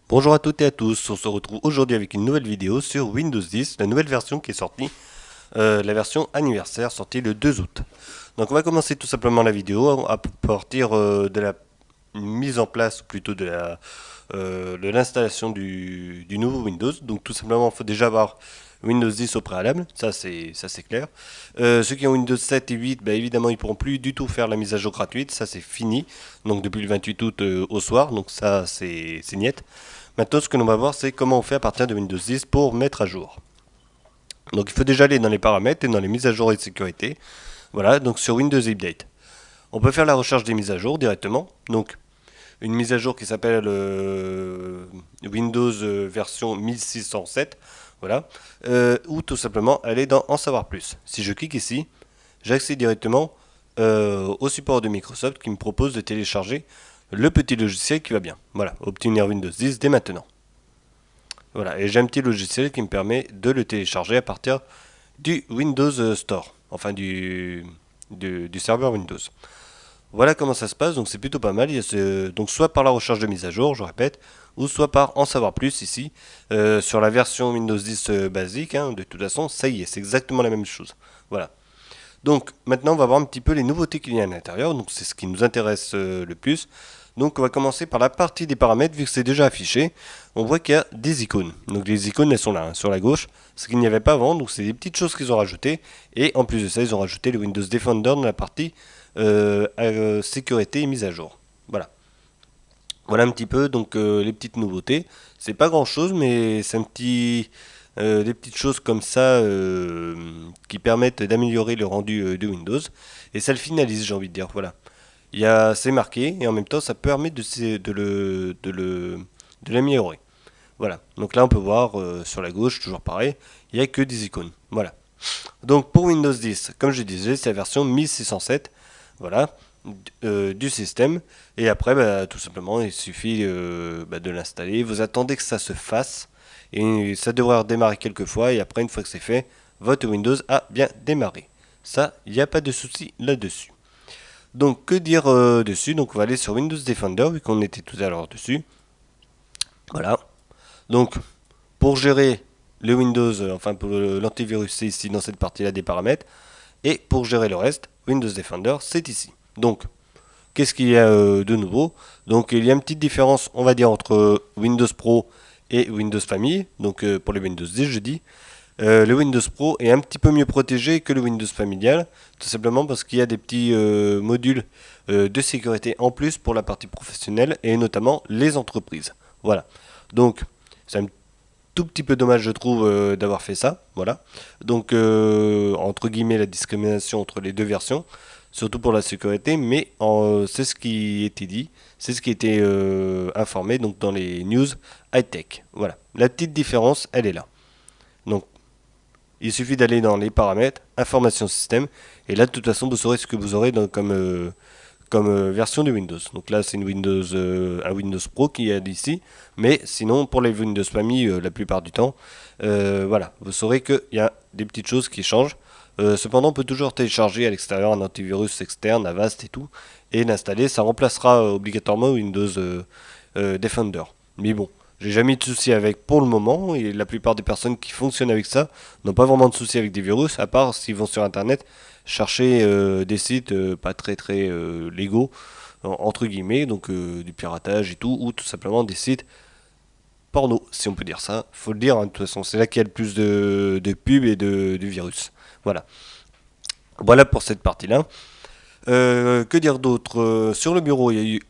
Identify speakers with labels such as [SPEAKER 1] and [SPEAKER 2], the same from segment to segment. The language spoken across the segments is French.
[SPEAKER 1] Bonjour à toutes et à tous, on se retrouve aujourd'hui avec une nouvelle vidéo sur Windows 10, la nouvelle version qui est sortie, la version anniversaire sortie le 2 août. Donc on va commencer tout simplement la vidéo à partir de la mise en place, ou plutôt de l'installation du nouveau Windows. Donc tout simplement, il faut déjà avoir Windows 10 au préalable, ça c'est clair. Ceux qui ont Windows 7 et 8, bah, évidemment, ils pourront plus du tout faire la mise à jour gratuite, ça c'est fini. Donc depuis le 28 août au soir, donc ça c'est niet. Maintenant, ce que l'on va voir, c'est comment on fait à partir de Windows 10 pour mettre à jour. Donc il faut déjà aller dans les paramètres et dans les mises à jour et de sécurité. Voilà, donc sur Windows Update. On peut faire la recherche des mises à jour directement. Donc une mise à jour qui s'appelle Windows version 1607. Voilà. Ou tout simplement aller dans En savoir plus. Si je clique ici, j'accède directement au support de Microsoft qui me propose de télécharger le petit logiciel qui va bien. Voilà, obtenir Windows 10 dès maintenant. Voilà, et j'ai un petit logiciel qui me permet de le télécharger à partir du Windows Store, enfin du serveur Windows. Voilà comment ça se passe, donc c'est plutôt pas mal. Donc soit par la recherche de mise à jour, je répète, ou soit par en savoir plus ici, sur la version Windows 10 basique, hein, de toute façon, ça y est, c'est exactement la même chose. Voilà. Donc maintenant, on va voir un petit peu les nouveautés qu'il y a à l'intérieur, donc c'est ce qui nous intéresse le plus. Donc on va commencer par la partie des paramètres, vu que c'est déjà affiché. On voit qu'il y a des icônes. Donc les icônes, elles sont là, hein, sur la gauche, ce qu'il n'y avait pas avant. Donc c'est des petites choses qu'ils ont rajoutées. Et en plus de ça, ils ont rajouté le Windows Defender dans la partie sécurité et mise à jour. Voilà. Voilà un petit peu donc les petites nouveautés. C'est pas grand chose, mais c'est un petit, des petites choses comme ça qui permettent d'améliorer le rendu de Windows. Et ça le finalise, j'ai envie de dire. Voilà. C'est marqué et en même temps ça permet de l'améliorer. Voilà. Donc là on peut voir sur la gauche, toujours pareil, il n'y a que des icônes. Voilà. Donc pour Windows 10, comme je disais, c'est la version 1607. Voilà. Du système. Et après, bah, tout simplement, il suffit de l'installer. Vous attendez que ça se fasse. Et ça devrait redémarrer quelques fois. Et après, une fois que c'est fait, votre Windows a bien démarré. Ça, il n'y a pas de souci là-dessus. Donc, que dire dessus? Donc, on va aller sur Windows Defender, vu qu'on était tout à l'heure dessus. Voilà. Donc, pour gérer le Windows, enfin pour l'antivirus, c'est ici dans cette partie-là des paramètres. Et pour gérer le reste, Windows Defender, c'est ici. Donc, qu'est-ce qu'il y a de nouveau? Donc, il y a une petite différence, on va dire, entre Windows Pro et Windows Family. Donc, pour le Windows 10, je dis. Le Windows Pro est un petit peu mieux protégé que le Windows familial, tout simplement parce qu'il y a des petits modules de sécurité en plus pour la partie professionnelle et notamment les entreprises. Voilà. Donc, c'est un tout petit peu dommage, je trouve, d'avoir fait ça. Voilà. Donc, entre guillemets, la discrimination entre les deux versions, surtout pour la sécurité, mais c'est ce qui était dit, c'est ce qui était informé donc dans les news high-tech. Voilà. La petite différence, elle est là. Donc, il suffit d'aller dans les paramètres, information système, et là de toute façon vous saurez ce que vous aurez comme version de Windows. Donc là c'est un Windows Pro qui est ici, mais sinon pour les Windows Family la plupart du temps, voilà, vous saurez qu'il y a des petites choses qui changent. Cependant on peut toujours télécharger à l'extérieur un antivirus externe, Avast et tout, et l'installer, ça remplacera obligatoirement Windows Defender. Mais bon, j'ai jamais eu de soucis avec pour le moment, et la plupart des personnes qui fonctionnent avec ça n'ont pas vraiment de soucis avec des virus, à part s'ils vont sur internet chercher des sites pas très légaux, entre guillemets, donc du piratage et tout, ou tout simplement des sites porno, si on peut dire ça. Faut le dire, hein, de toute façon, c'est là qu'il y a le plus de pubs et de virus. Voilà. Voilà pour cette partie-là. Que dire d'autre? Sur le bureau, il y a eu,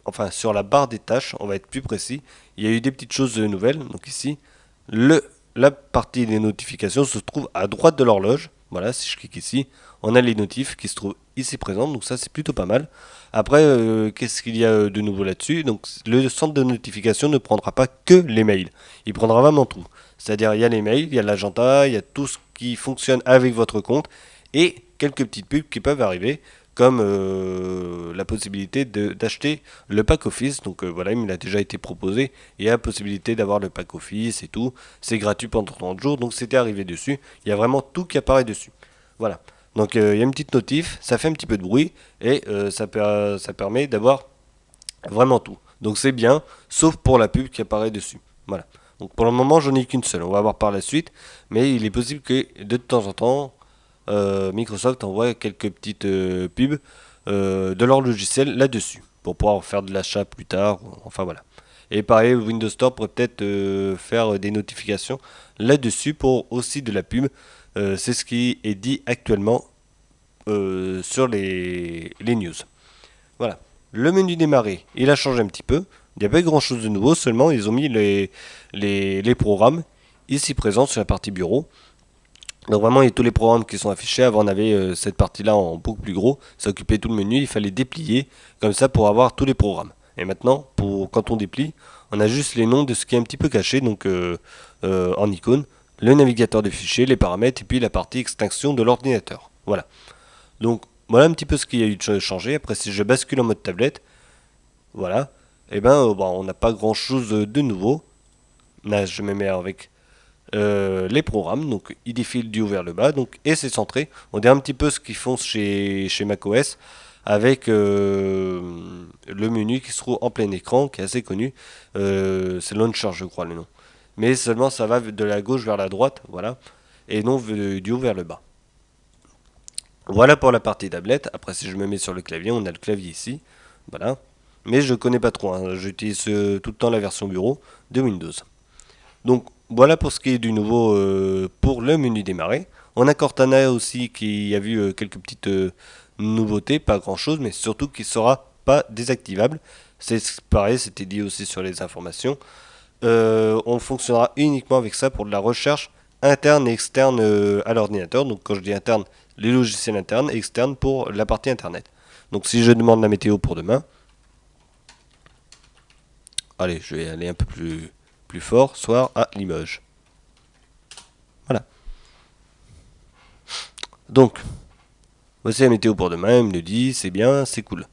[SPEAKER 1] enfin sur la barre des tâches, on va être plus précis, il y a eu des petites choses nouvelles. Donc ici, la partie des notifications se trouve à droite de l'horloge. Voilà, si je clique ici, on a les notifs qui se trouvent ici présentes. Donc ça, c'est plutôt pas mal. Après, qu'est-ce qu'il y a de nouveau là-dessus? Donc le centre de notification ne prendra pas que les mails. Il prendra vraiment tout. C'est-à-dire, il y a les mails, il y a l'agenda, il y a tout ce qui fonctionne avec votre compte et quelques petites pubs qui peuvent arriver comme la possibilité d'acheter le pack Office. Donc voilà, il me l'a déjà été proposé. Il y a la possibilité d'avoir le pack Office et tout. C'est gratuit pendant 30 jours, donc c'était arrivé dessus. Il y a vraiment tout qui apparaît dessus. Voilà. Donc il y a une petite notif, ça fait un petit peu de bruit et ça permet d'avoir vraiment tout. Donc c'est bien, sauf pour la pub qui apparaît dessus. Voilà. Donc pour le moment, j'en ai qu'une seule. On va voir par la suite. Mais il est possible que de temps en temps, Microsoft envoie quelques petites pubs de leur logiciel là-dessus. Pour pouvoir faire de l'achat plus tard. Enfin voilà. Et pareil, Windows Store pourrait peut-être faire des notifications là-dessus pour aussi de la pub. C'est ce qui est dit actuellement sur les news. Voilà. Le menu démarrer, il a changé un petit peu. Il n'y a pas eu grand chose de nouveau, seulement ils ont mis les programmes ici présents sur la partie bureau. Donc vraiment, il y a tous les programmes qui sont affichés. Avant, on avait cette partie-là en beaucoup plus gros. Ça occupait tout le menu. Il fallait déplier comme ça pour avoir tous les programmes. Et maintenant, quand on déplie, on a juste les noms de ce qui est un petit peu caché, donc en icône, le navigateur de fichiers, les paramètres et puis la partie extinction de l'ordinateur. Voilà. Donc voilà un petit peu ce qu'il y a eu de changé. Après, si je bascule en mode tablette, voilà, et ben bon, on n'a pas grand chose de nouveau. Là, je me mets avec les programmes, donc il défile du haut vers le bas, donc, et c'est centré. On dirait un petit peu ce qu'ils font chez macOS avec le menu qui se trouve en plein écran, qui est assez connu. C'est Launcher, je crois, le nom. Mais seulement ça va de la gauche vers la droite, voilà, et non du haut vers le bas. Voilà pour la partie tablette. Après, si je me mets sur le clavier, on a le clavier ici, voilà. Mais je connais pas trop, hein. J'utilise tout le temps la version bureau de Windows. Donc voilà pour ce qui est du nouveau pour le menu démarrer. On a Cortana aussi qui a vu quelques petites nouveautés, pas grand chose, mais surtout qui ne sera pas désactivable. C'est pareil, c'était dit aussi sur les informations. On fonctionnera uniquement avec ça pour de la recherche interne et externe à l'ordinateur. Donc quand je dis interne, les logiciels internes et externes pour la partie internet. Donc si je demande la météo pour demain, allez, je vais aller un peu plus fort, soir à Limoges. Voilà. Donc, voici la météo pour demain, il me le dit, c'est bien, c'est cool.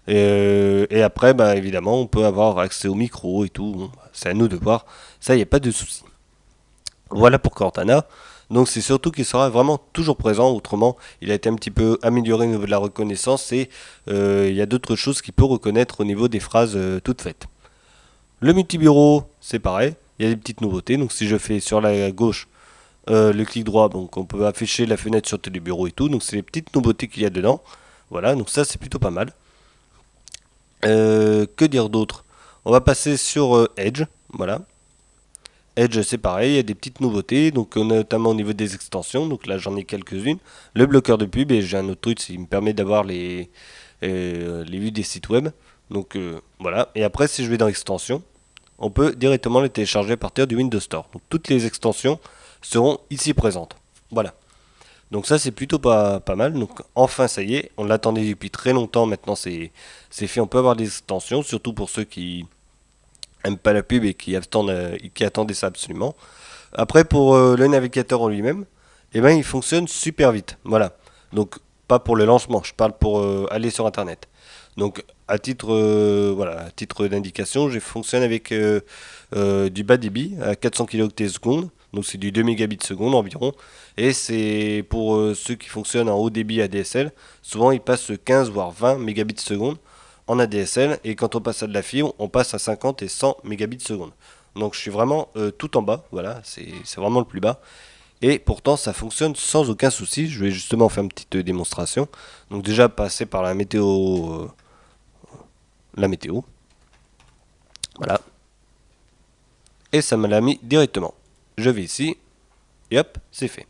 [SPEAKER 1] Et après, bah, évidemment, on peut avoir accès au micro et tout. Bon, c'est à nous de voir. Ça, il n'y a pas de souci. Voilà pour Cortana. Donc c'est surtout qu'il sera vraiment toujours présent. Autrement, il a été un petit peu amélioré au niveau de la reconnaissance et il y a d'autres choses qu'il peut reconnaître au niveau des phrases toutes faites. Le multibureau, c'est pareil. Il y a des petites nouveautés. Donc si je fais sur la gauche le clic droit, donc on peut afficher la fenêtre sur Télébureau et tout. Donc c'est les petites nouveautés qu'il y a dedans. Voilà, donc ça c'est plutôt pas mal. Que dire d'autre? On va passer sur Edge. Voilà. Edge c'est pareil, il y a des petites nouveautés, donc notamment au niveau des extensions. Donc là j'en ai quelques-unes. Le bloqueur de pub et j'ai un autre truc, qui me permet d'avoir les vues des sites web. Donc voilà. Et après si je vais dans extensions, on peut directement les télécharger à partir du Windows Store. Donc toutes les extensions seront ici présentes. Voilà. Donc ça c'est plutôt pas mal. Donc enfin ça y est, on l'attendait depuis très longtemps, maintenant c'est fait, on peut avoir des extensions, surtout pour ceux qui aiment pas la pub et qui attendaient ça absolument. Après pour le navigateur en lui-même, eh ben, il fonctionne super vite. Voilà. Donc pas pour le lancement, je parle pour aller sur internet. Donc à titre d'indication, je fonctionne avec du bas débit à 400 kHz secondes. Donc c'est du 2 mégabits seconde environ. Et c'est pour ceux qui fonctionnent en haut débit ADSL, souvent ils passent 15 voire 20 mégabits seconde en ADSL. Et quand on passe à de la fibre, on passe à 50 et 100 mégabits seconde. Donc je suis vraiment tout en bas, voilà, c'est vraiment le plus bas. Et pourtant ça fonctionne sans aucun souci. Je vais justement faire une petite démonstration. Donc déjà passer par la météo, voilà. Et ça me l'a mis directement. Je vais ici, et hop, c'est fait.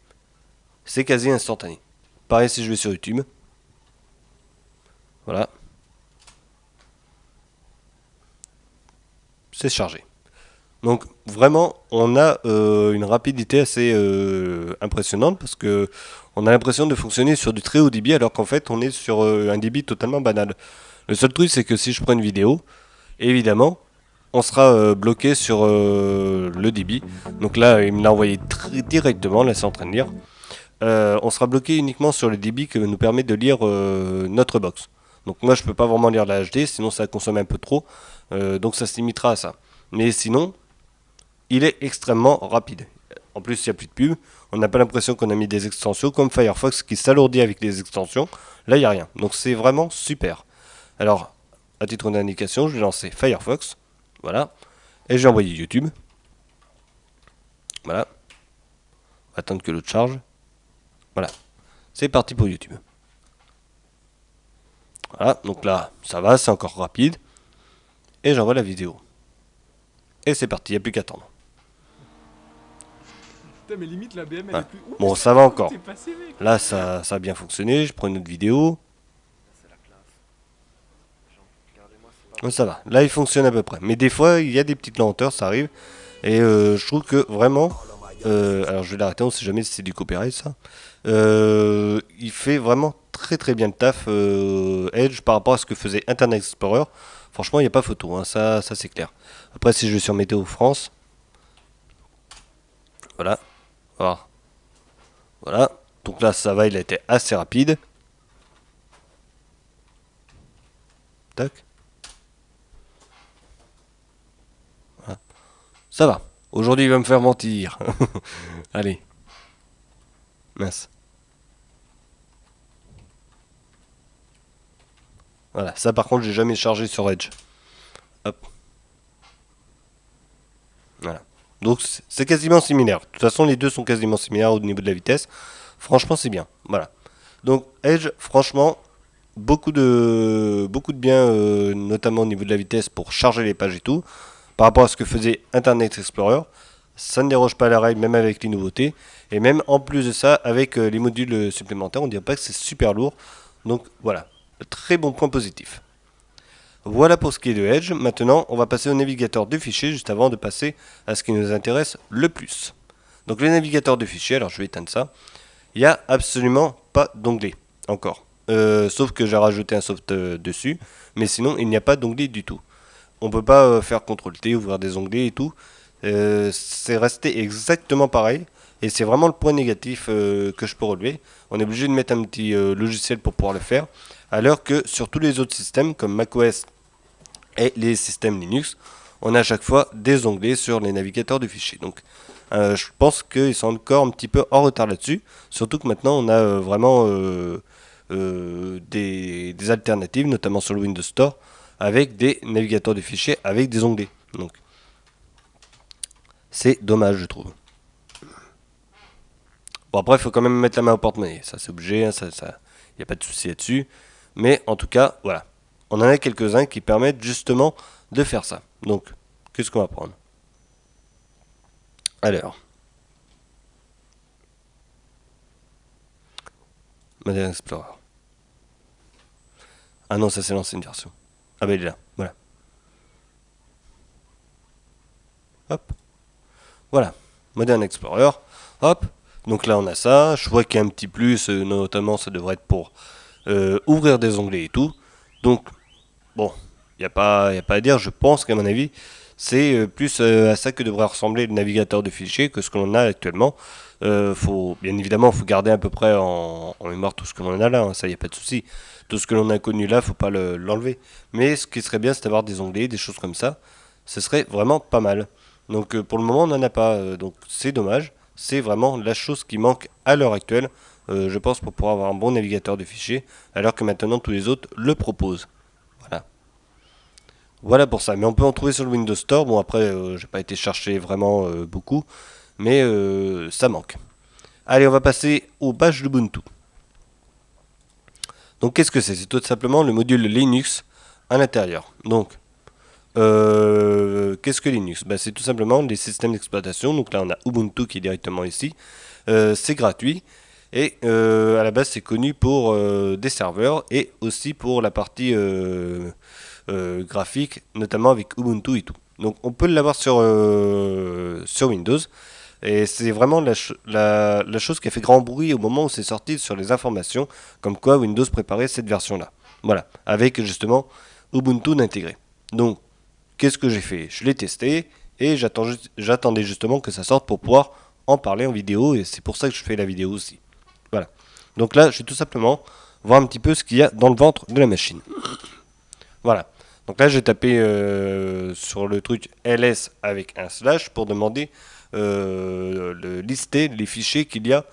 [SPEAKER 1] C'est quasi instantané. Pareil si je vais sur YouTube. Voilà. C'est chargé. Donc vraiment, on a une rapidité assez impressionnante parce que on a l'impression de fonctionner sur du très haut débit alors qu'en fait on est sur un débit totalement banal. Le seul truc c'est que si je prends une vidéo, évidemment, on sera bloqué sur le débit. Donc là, il me l'a envoyé directement, là c'est en train de lire. On sera bloqué uniquement sur le débit que nous permet de lire notre box. Donc moi je peux pas vraiment lire la HD, sinon ça consomme un peu trop. Donc ça se limitera à ça. Mais sinon, il est extrêmement rapide. En plus, il n'y a plus de pub. On n'a pas l'impression qu'on a mis des extensions comme Firefox qui s'alourdit avec les extensions. Là, il n'y a rien. Donc c'est vraiment super. Alors, à titre d'indication, je vais lancer Firefox. Voilà. Et j'ai envoyé YouTube. Voilà. Attendre que l'autre charge. Voilà. C'est parti pour YouTube. Voilà. Donc là, ça va, c'est encore rapide. Et j'envoie la vidéo. Et c'est parti, il n'y a plus qu'à attendre.
[SPEAKER 2] Putain, mais limite la BM elle est
[SPEAKER 1] Voilà.
[SPEAKER 2] plus. Ouh,
[SPEAKER 1] Bon, ça va
[SPEAKER 2] où
[SPEAKER 1] encore.
[SPEAKER 2] t'es passé, mec?
[SPEAKER 1] Là, ça a bien fonctionné. Je prends une autre vidéo.
[SPEAKER 3] C'est la classe. Genre, regardez-moi, c'est pas
[SPEAKER 1] Donc
[SPEAKER 3] bon.
[SPEAKER 1] ça va. Là, il fonctionne à peu près. Mais des fois, il y a des petites lenteurs, ça arrive. Et je trouve que vraiment. Alors, je vais l'arrêter, on sait jamais si c'est du copyright ça. Il fait vraiment très très bien le taf Edge par rapport à ce que faisait Internet Explorer. Franchement, il n'y a pas photo, hein, ça c'est clair. Après, si je vais sur Météo France, voilà. Voilà. Voilà. Donc là, ça va, il a été assez rapide. Tac. Voilà. Ça va. Aujourd'hui, il va me faire mentir. Allez. Mince. Voilà. Ça, par contre, j'ai jamais chargé sur Edge. Hop. Voilà. Donc, c'est quasiment similaire. De toute façon, les deux sont quasiment similaires au niveau de la vitesse. Franchement, c'est bien. Voilà. Donc, Edge, franchement, beaucoup de bien, notamment au niveau de la vitesse pour charger les pages et tout, par rapport à ce que faisait Internet Explorer. Ça ne déroge pas à la règle, même avec les nouveautés. Et même en plus de ça, avec les modules supplémentaires, on dirait pas que c'est super lourd. Donc voilà, très bon point positif. Voilà pour ce qui est de Edge. Maintenant, on va passer au navigateur de fichiers juste avant de passer à ce qui nous intéresse le plus. Donc le navigateur de fichiers, alors je vais éteindre ça. Il n'y a absolument pas d'onglet encore. Sauf que j'ai rajouté un soft dessus. Mais sinon, il n'y a pas d'onglet du tout. On ne peut pas faire CTRL-T, ouvrir des onglets et tout. C'est resté exactement pareil. Et c'est vraiment le point négatif que je peux relever. On est obligé de mettre un petit logiciel pour pouvoir le faire. Alors que sur tous les autres systèmes, comme macOS et les systèmes Linux, on a à chaque fois des onglets sur les navigateurs de fichiers. Donc je pense qu'ils sont encore un petit peu en retard là-dessus. Surtout que maintenant on a vraiment des alternatives, notamment sur le Windows Store, avec des navigateurs de fichiers avec des onglets. Donc c'est dommage, je trouve. Bon, après, il faut quand même mettre la main au porte-monnaie. Ça, c'est obligé, hein, y a pas de souci là-dessus. Mais en tout cas, voilà. On en a quelques-uns qui permettent justement de faire ça. Donc, qu'est-ce qu'on va prendre? Alors, Modern Explorer. Ah non, ça c'est l'ancienne version. Ah bah il est là, voilà. Hop, voilà. Modern Explorer. Hop. Donc là on a ça. Je vois qu'il y a un petit plus, notamment ça devrait être pour ouvrir des onglets et tout. Donc, bon, y a pas à dire. Je pense qu'à mon avis, c'est plus à ça que devrait ressembler le navigateur de fichiers que ce que l'on a actuellement. Bien évidemment, faut garder à peu près en mémoire tout ce que l'on a là, hein, ça y a pas de souci. Tout ce que l'on a connu là, faut pas l'enlever. Mais ce qui serait bien, c'est d'avoir des onglets, des choses comme ça. Ce serait vraiment pas mal. Donc pour le moment, on n'en a pas. Donc c'est dommage. C'est vraiment la chose qui manque à l'heure actuelle, je pense, pour pouvoir avoir un bon navigateur de fichiers, alors que maintenant tous les autres le proposent. Voilà. Voilà pour ça. Mais on peut en trouver sur le Windows Store. Bon après, j'ai pas été chercher vraiment beaucoup, mais ça manque. Allez, on va passer aux pages d'Ubuntu. Donc qu'est-ce que c'est? C'est tout simplement le module Linux à l'intérieur. Donc, qu'est-ce que Linux? C'est tout simplement les systèmes d'exploitation. Donc là, on a Ubuntu qui est directement ici. C'est gratuit. Et à la base, c'est connu pour des serveurs et aussi pour la partie graphique, notamment avec Ubuntu et tout. Donc on peut l'avoir sur Windows. Et c'est vraiment la chose qui a fait grand bruit au moment où c'est sorti sur les informations, comme quoi Windows préparait cette version-là. Voilà, avec justement Ubuntu d'intégrer. Donc, qu'est-ce que j'ai fait? Je l'ai testé et j'attendais justement que ça sorte pour pouvoir en parler en vidéo, et c'est pour ça que je fais la vidéo aussi. Voilà. Donc là, je vais tout simplement voir un petit peu ce qu'il y a dans le ventre de la machine. Voilà. Donc là, j'ai tapé sur le truc ls avec un slash pour demander lister les fichiers qu'il y a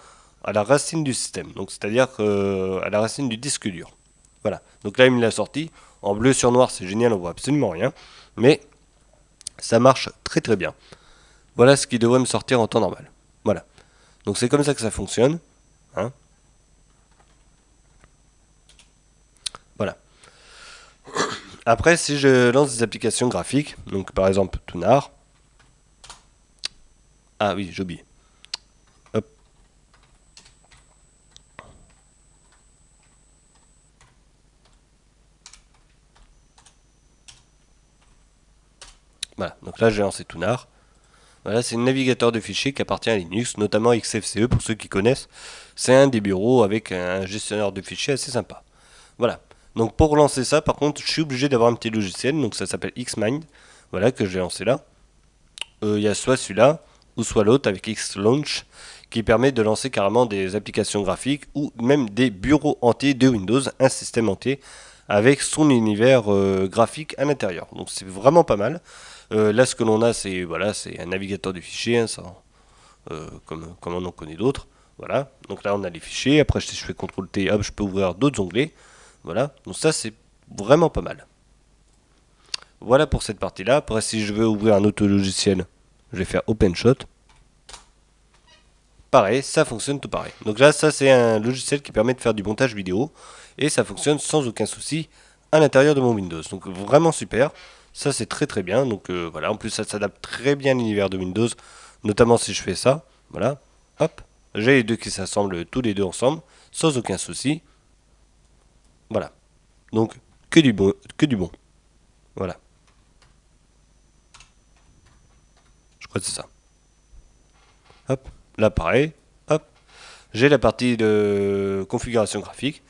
[SPEAKER 1] à la racine du système. Donc c'est-à-dire à la racine du disque dur. Voilà. Donc là, il me l'a sorti. En bleu sur noir, c'est génial, on voit absolument rien. Mais ça marche très très bien. Voilà ce qui devrait me sortir en temps normal. Voilà. Donc c'est comme ça que ça fonctionne. Hein. Voilà. Après, si je lance des applications graphiques, donc par exemple Tunar. Ah oui, j'ai oublié. Hop. Voilà, donc là j'ai lancé Tunar. Voilà, c'est un navigateur de fichiers qui appartient à Linux, notamment XFCE pour ceux qui connaissent. C'est un des bureaux avec un gestionnaire de fichiers assez sympa. Voilà. Donc pour lancer ça, par contre, je suis obligé d'avoir un petit logiciel, donc ça s'appelle Xmind. Voilà, que j'ai lancé là. Il y a soit celui-là, ou soit l'autre avec Xlaunch, qui permet de lancer carrément des applications graphiques ou même des bureaux entiers de Windows, un système entier avec son univers graphique à l'intérieur. Donc c'est vraiment pas mal. Là, ce que l'on a, c'est voilà, c'est un navigateur de fichiers, hein, ça, comme on en connaît d'autres. Voilà. Donc là, on a les fichiers. Après, si je fais CTRL T, hop, je peux ouvrir d'autres onglets. Voilà. Donc ça, c'est vraiment pas mal. Voilà pour cette partie-là. Après, si je veux ouvrir un autre logiciel, je vais faire OpenShot. Pareil, ça fonctionne tout pareil. Donc là, ça, c'est un logiciel qui permet de faire du montage vidéo. Et ça fonctionne sans aucun souci à l'intérieur de mon Windows. Donc vraiment super. Ça, c'est très très bien. Donc voilà, en plus, ça s'adapte très bien à l'univers de Windows. Notamment si je fais ça. Voilà. Hop. J'ai les deux qui s'assemblent tous les deux ensemble. Sans aucun souci. Voilà. Donc, que du bon. Que du bon. Voilà. Je crois que c'est ça. Hop. Là, pareil. Hop. J'ai la partie de configuration graphique.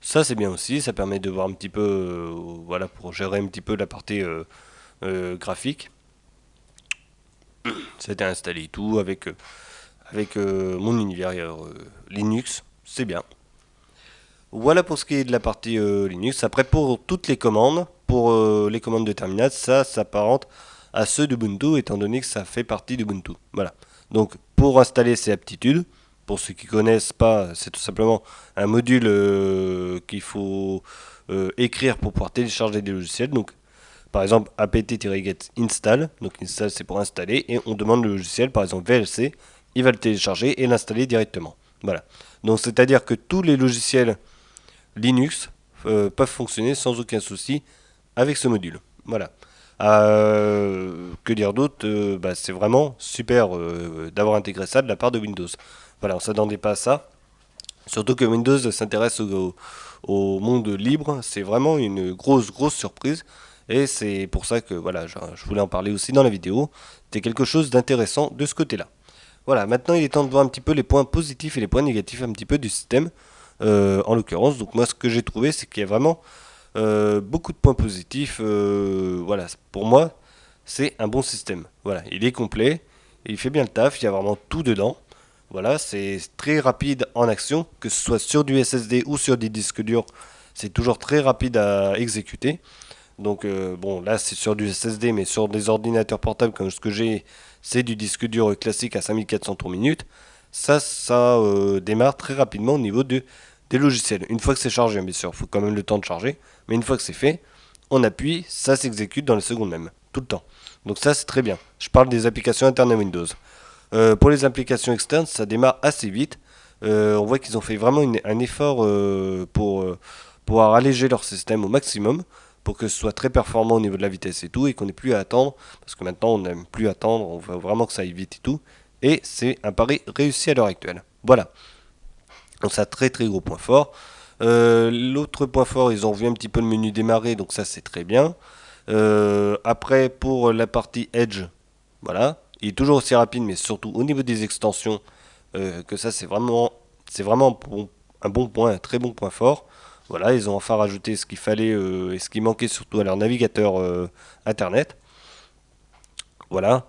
[SPEAKER 1] Ça, c'est bien aussi. Ça permet de voir un petit peu, voilà, pour gérer un petit peu la partie graphique. Ça a été installé et tout avec mon univers Linux. C'est bien. Voilà pour ce qui est de la partie Linux. Après, pour toutes les commandes, pour les commandes de terminal, ça s'apparente à ceux d'Ubuntu, étant donné que ça fait partie d'Ubuntu. Voilà. Donc, pour installer ces aptitudes, pour ceux qui ne connaissent pas, c'est tout simplement un module qu'il faut écrire pour pouvoir télécharger des logiciels. Donc, par exemple, apt-get install. Donc, install, c'est pour installer. Et on demande le logiciel, par exemple VLC. Il va le télécharger et l'installer directement. Voilà. Donc, c'est-à-dire que tous les logiciels Linux peuvent fonctionner sans aucun souci avec ce module. Voilà. Que dire d'autre bah, c'est vraiment super d'avoir intégré ça de la part de Windows. Voilà, on ne s'attendait pas à ça. Surtout que Windows s'intéresse au monde libre. C'est vraiment une grosse surprise. Et c'est pour ça que voilà, je voulais en parler aussi dans la vidéo. C'était quelque chose d'intéressant de ce côté-là. Voilà, maintenant il est temps de voir un petit peu les points positifs et les points négatifs un petit peu du système. En l'occurrence, donc moi ce que j'ai trouvé, c'est qu'il y a vraiment beaucoup de points positifs. Voilà, pour moi, c'est un bon système. Voilà, il est complet, il fait bien le taf, il y a vraiment tout dedans. Voilà, c'est très rapide en action, que ce soit sur du SSD ou sur des disques durs, c'est toujours très rapide à exécuter. Donc bon, là c'est sur du SSD, mais sur des ordinateurs portables comme ce que j'ai, c'est du disque dur classique à 5400 tours minute. Ça démarre très rapidement au niveau des logiciels. Une fois que c'est chargé, bien sûr, il faut quand même le temps de charger, mais une fois que c'est fait, on appuie, ça s'exécute dans les secondes même, tout le temps. Donc ça c'est très bien. Je parle des applications internes à Windows. Pour les applications externes, ça démarre assez vite. On voit qu'ils ont fait vraiment un effort pour pouvoir alléger leur système au maximum pour que ce soit très performant au niveau de la vitesse et tout, et qu'on n'ait plus à attendre, parce que maintenant on n'aime plus attendre, on veut vraiment que ça aille vite et tout, et c'est un pari réussi à l'heure actuelle. Voilà, donc c'est un très gros point fort. L'autre point fort, ils ont vu un petit peu le menu démarrer, donc ça c'est très bien. Après, pour la partie Edge, voilà, il est toujours aussi rapide, mais surtout au niveau des extensions, que ça c'est vraiment un bon point, un très bon point fort. Voilà, ils ont enfin rajouté ce qu'il fallait et ce qui manquait surtout à leur navigateur internet. Voilà.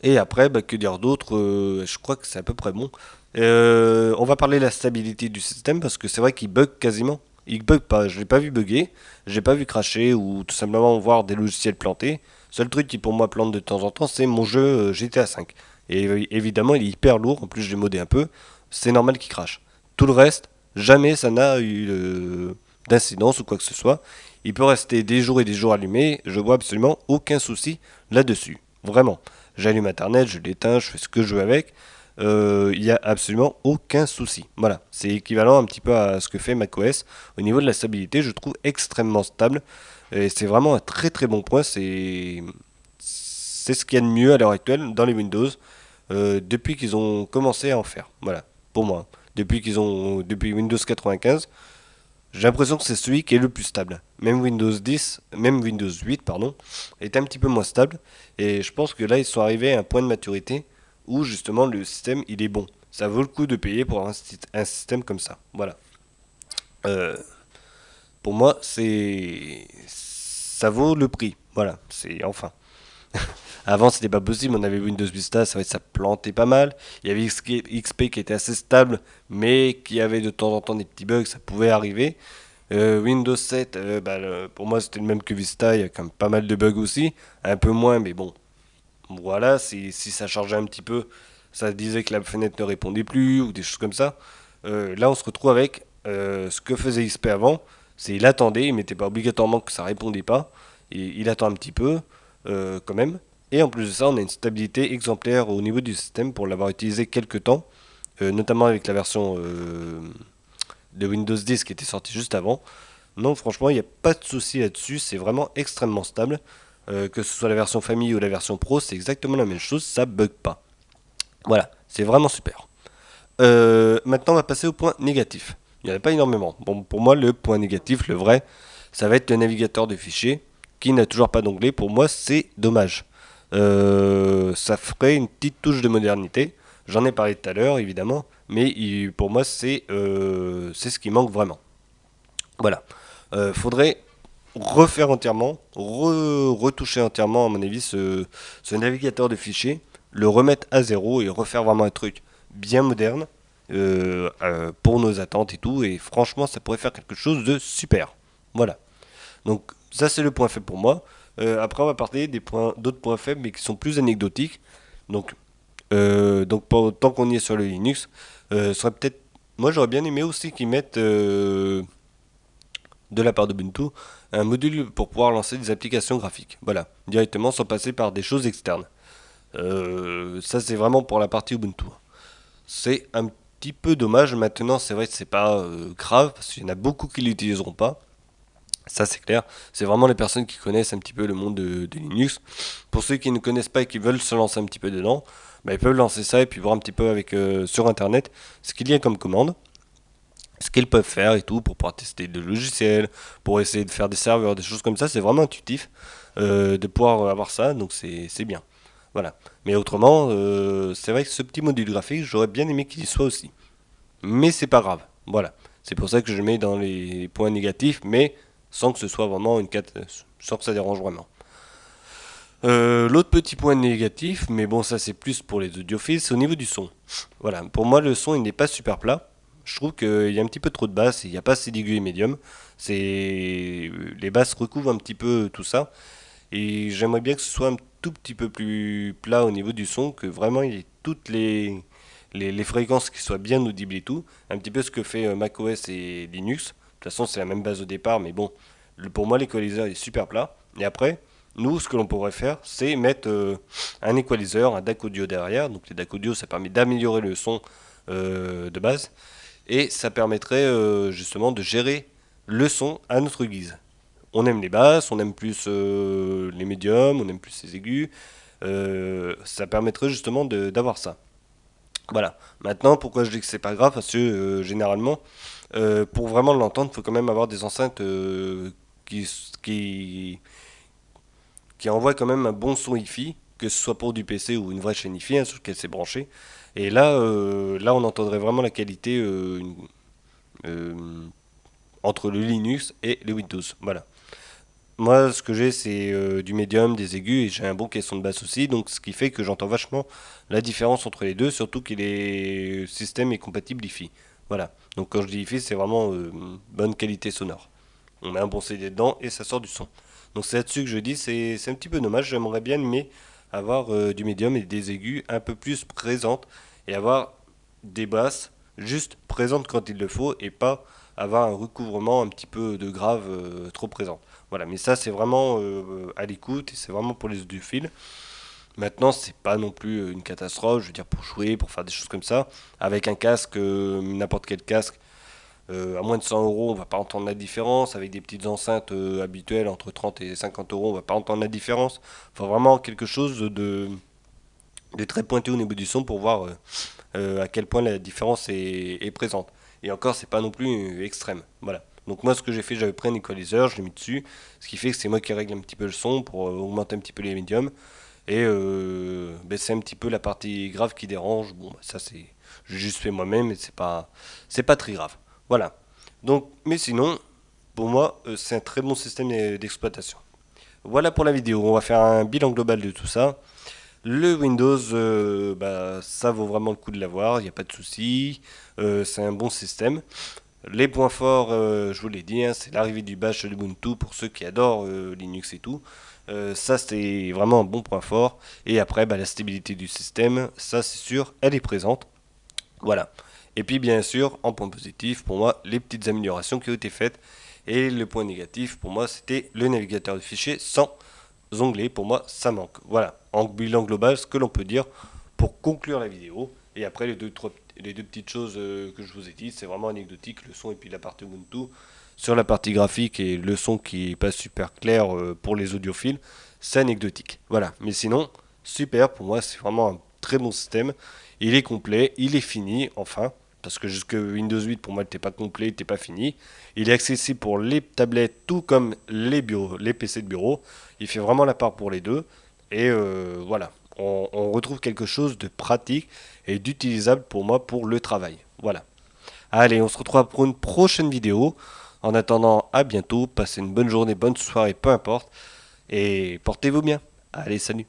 [SPEAKER 1] Et après, bah, que dire d'autre je crois que c'est à peu près bon. On va parler de la stabilité du système parce que c'est vrai qu'il bug quasiment. Il bug pas, je l'ai pas vu bugger, je l'ai pas vu cracher ou tout simplement voir des logiciels plantés. Seul truc qui pour moi plante de temps en temps, c'est mon jeu GTA 5. Et évidemment, il est hyper lourd, en plus je l'ai modé un peu, c'est normal qu'il crache. Tout le reste, jamais ça n'a eu d'incidence ou quoi que ce soit. il peut rester des jours et des jours allumé, je vois absolument aucun souci là-dessus. Vraiment. J'allume Internet, je l'éteins, je fais ce que je veux avec. Il n'y a absolument aucun souci. Voilà, c'est équivalent un petit peu à ce que fait macOS. Au niveau de la stabilité, je trouve extrêmement stable. Et c'est vraiment un très très bon point. C'est ce qu'il y a de mieux à l'heure actuelle dans les Windows depuis qu'ils ont commencé à en faire. Voilà, pour moi. Depuis Windows 95, j'ai l'impression que c'est celui qui est le plus stable. Même Windows 10, même Windows 8, pardon, est un petit peu moins stable. Et je pense que là, ils sont arrivés à un point de maturité où justement le système, il est bon. Ça vaut le coup de payer pour un système comme ça. Voilà. Euh, pour moi, ça vaut le prix. Voilà. C'est enfin. Avant, c'était pas possible. On avait Windows Vista, ça plantait pas mal. Il y avait XP qui était assez stable, mais qui avait de temps en temps des petits bugs. Ça pouvait arriver. Windows 7, pour moi c'était le même que Vista, il y a quand même pas mal de bugs aussi, un peu moins, mais bon, voilà, si ça chargeait un petit peu, ça disait que la fenêtre ne répondait plus, ou des choses comme ça. Là on se retrouve avec ce que faisait XP avant, c'est il attendait, il mettait pas obligatoirement que ça répondait pas, et il attend un petit peu quand même. Et en plus de ça, on a une stabilité exemplaire au niveau du système pour l'avoir utilisé quelques temps, notamment avec la version de Windows 10 qui était sortie juste avant. Non, franchement, il n'y a pas de souci là-dessus, c'est vraiment extrêmement stable. Que ce soit la version famille ou la version pro, c'est exactement la même chose, ça bug pas. Voilà, c'est vraiment super. Maintenant, on va passer au point négatif. Il n'y en a pas énormément. Bon, pour moi, le point négatif, le vrai, ça va être le navigateur de fichiers qui n'a toujours pas d'onglet. Pour moi, c'est dommage. Ça ferait une petite touche de modernité. J'en ai parlé tout à l'heure, évidemment, mais pour moi, c'est ce qui manque vraiment. Voilà. Faudrait refaire entièrement, retoucher entièrement, à mon avis, ce navigateur de fichiers, le remettre à zéro et refaire vraiment un truc bien moderne pour nos attentes et tout. Et franchement, ça pourrait faire quelque chose de super. Voilà. Donc, ça, c'est le point faible pour moi. Après, on va parler d'autres points faibles, mais qui sont plus anecdotiques. Donc, tant qu'on y est sur le Linux, ce serait peut-être. Moi, j'aurais bien aimé aussi qu'ils mettent de la part d'Ubuntu un module pour pouvoir lancer des applications graphiques. Voilà, directement sans passer par des choses externes. Ça, c'est vraiment pour la partie Ubuntu. C'est un petit peu dommage. Maintenant, c'est vrai que c'est pas grave parce qu'il y en a beaucoup qui l'utiliseront pas. Ça, c'est clair. C'est vraiment les personnes qui connaissent un petit peu le monde de Linux. Pour ceux qui ne connaissent pas et qui veulent se lancer un petit peu dedans, bah, ils peuvent lancer ça et puis voir un petit peu sur Internet ce qu'il y a comme commande, ce qu'ils peuvent faire et tout pour pouvoir tester des logiciels, pour essayer de faire des serveurs, des choses comme ça. C'est vraiment intuitif de pouvoir avoir ça, donc c'est bien. Voilà. Mais autrement, c'est vrai que ce petit module graphique, j'aurais bien aimé qu'il y soit aussi. Mais c'est pas grave. Voilà. C'est pour ça que je le mets dans les points négatifs, mais sans que ce soit vraiment sans que ça dérange vraiment. L'autre petit point négatif, mais bon, ça c'est plus pour les audiophiles, c'est au niveau du son. Voilà, pour moi le son il n'est pas super plat. Je trouve qu'il y a un petit peu trop de basses, il n'y a pas assez d'aigus et médium. Les basses recouvrent un petit peu tout ça. Et j'aimerais bien que ce soit un tout petit peu plus plat au niveau du son, que vraiment il y ait toutes les fréquences qui soient bien audibles et tout. Un petit peu ce que fait macOS et Linux. De toute façon, c'est la même base au départ, mais bon, pour moi, l'équaliseur est super plat. Et après, nous, ce que l'on pourrait faire, c'est mettre un équaliseur, un DAC audio derrière. Donc les DAC audio, ça permet d'améliorer le son de base. Et ça permettrait justement de gérer le son à notre guise. On aime les basses, on aime plus les médiums, on aime plus les aigus. Ça permettrait justement d'avoir ça. Voilà. Maintenant, pourquoi je dis que c'est pas grave? Parce que généralement, pour vraiment l'entendre, il faut quand même avoir des enceintes qui, qui, qui envoient quand même un bon son hi-fi, que ce soit pour du PC ou une vraie chaîne hi-fi sur laquelle c'est branché. Et là, on entendrait vraiment la qualité euh, entre le Linux et le Windows. Voilà. Moi, ce que j'ai, c'est du médium, des aigus, et j'ai un bon caisson de basse aussi, donc ce qui fait que j'entends vachement la différence entre les deux, surtout que le système est compatible hi-fi. Voilà. Donc quand je dis hi-fi, c'est vraiment bonne qualité sonore. On met un bon CD dedans et ça sort du son. Donc c'est là-dessus que je dis, c'est un petit peu dommage, j'aimerais bien aimer avoir du médium et des aigus un peu plus présentes, et avoir des basses juste présentes quand il le faut, et pas avoir un recouvrement un petit peu de grave trop présent. Voilà, mais ça c'est vraiment à l'écoute et c'est vraiment pour les audiophiles. Maintenant, c'est pas non plus une catastrophe, je veux dire, pour jouer, pour faire des choses comme ça. Avec un casque, n'importe quel casque, à moins de 100 euros, on va pas entendre la différence. Avec des petites enceintes habituelles, entre 30 et 50 euros, on va pas entendre la différence. Faut vraiment quelque chose de très pointu au niveau du son pour voir à quel point la différence est présente. Et encore, c'est pas non plus extrême. Voilà. Donc moi, ce que j'ai fait, j'avais pris un equalizer, je l'ai mis dessus, ce qui fait que c'est moi qui règle un petit peu le son pour augmenter un petit peu les médiums et baisser un petit peu la partie grave qui dérange. Bon, bah, ça c'est, j'ai juste fait moi-même et c'est pas très grave. Voilà. Donc, mais sinon, pour moi, c'est un très bon système d'exploitation. Voilà pour la vidéo. On va faire un bilan global de tout ça. Le Windows, bah, ça vaut vraiment le coup de l'avoir, il n'y a pas de souci. C'est un bon système. Les points forts, je vous l'ai dit, hein, c'est l'arrivée du bash de Ubuntu pour ceux qui adorent Linux et tout. Ça, c'est vraiment un bon point fort. Et après, bah, la stabilité du système, ça, c'est sûr, elle est présente. Voilà. Et puis, bien sûr, en point positif, pour moi, les petites améliorations qui ont été faites. Et le point négatif, pour moi, c'était le navigateur de fichiers sans onglets. Pour moi, ça manque. Voilà. En bilan global, ce que l'on peut dire pour conclure la vidéo. Et après, les deux petites choses que je vous ai dit, c'est vraiment anecdotique, le son et puis la partie Ubuntu. Sur la partie graphique et le son qui est pas super clair pour les audiophiles, c'est anecdotique. Voilà. Mais sinon, super, pour moi, c'est vraiment un très bon système. Il est complet, il est fini, enfin. Parce que jusque Windows 8, pour moi, il n'était pas complet, il n'était pas fini. Il est accessible pour les tablettes, tout comme les les PC de bureau. Il fait vraiment la part pour les deux. Et voilà, on retrouve quelque chose de pratique et d'utilisable pour moi pour le travail. Voilà. Allez, on se retrouve pour une prochaine vidéo. En attendant, à bientôt. Passez une bonne journée, bonne soirée, peu importe. Et portez-vous bien. Allez, salut.